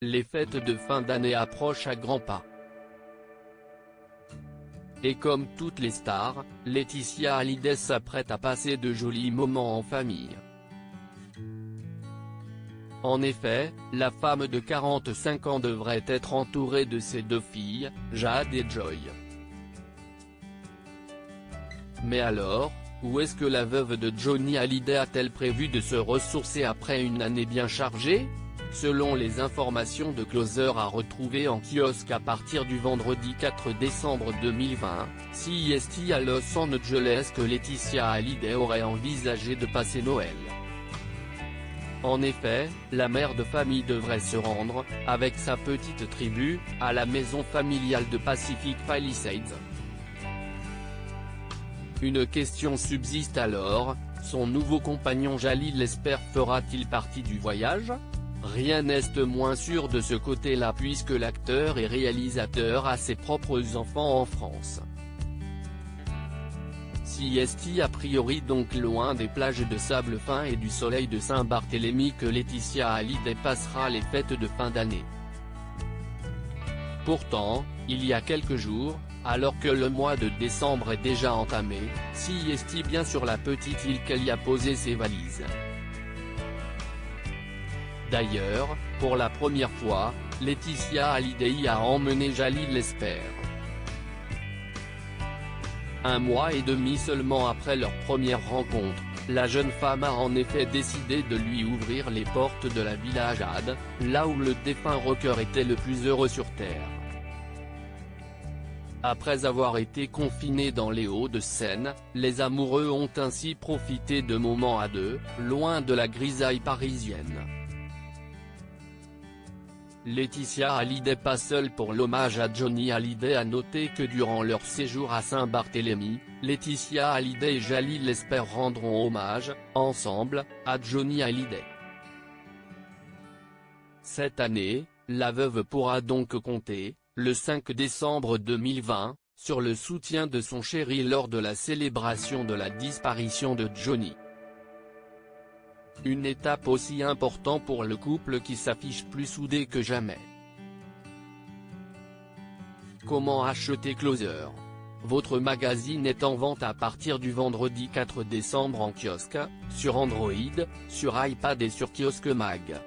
les fêtes de fin d'année approchent à grands pas. Et comme toutes les stars, Laetitia Hallyday s'apprête à passer de jolis moments en famille. En effet, la femme de 45 ans devrait être entourée de ses deux filles, Jade et Joy. Mais alors, où est-ce que la veuve de Johnny Hallyday a-t-elle prévu de se ressourcer après une année bien chargée? Selon les informations de Closer à retrouver en kiosque à partir du vendredi 4 décembre 2020, CEST à Los Angeles que Laetitia Hallyday aurait envisagé de passer Noël. En effet, la mère de famille devrait se rendre, avec sa petite tribu, à la maison familiale de Pacific Palisades. Une question subsiste alors, son nouveau compagnon Jalil Lesper fera-t-il partie du voyage? Rien n'est moins sûr de ce côté-là puisque l'acteur et réalisateur a ses propres enfants en France. CEST a priori donc loin des plages de sable fin et du soleil de Saint-Barthélemy que Laetitia Hallyday passera les fêtes de fin d'année. Pourtant, il y a quelques jours, alors que le mois de décembre est déjà entamé, CEST bien sur la petite île qu'elle y a posé ses valises. D'ailleurs, pour la première fois, Laetitia Hallyday a emmené Jalil Lesper. Un mois et demi seulement après leur première rencontre, la jeune femme a en effet décidé de lui ouvrir les portes de la Villa Jade, là où le défunt rocker était le plus heureux sur Terre. Après avoir été confinés dans les Hauts-de-Seine, les amoureux ont ainsi profité de moments à deux, loin de la grisaille parisienne. Laetitia Hallyday pas seule pour l'hommage à Johnny Hallyday. A noter que durant leur séjour à Saint-Barthélemy, Laetitia Hallyday et Jalil Lesper rendront hommage, ensemble, à Johnny Hallyday. Cette année, la veuve pourra donc compter, le 5 décembre 2020, sur le soutien de son chéri lors de la célébration de la disparition de Johnny. Une étape aussi importante pour le couple qui s'affiche plus soudé que jamais. Comment acheter Closer? Votre magazine est en vente à partir du vendredi 4 décembre en kiosque, sur Android, sur iPad et sur Kiosque Mag.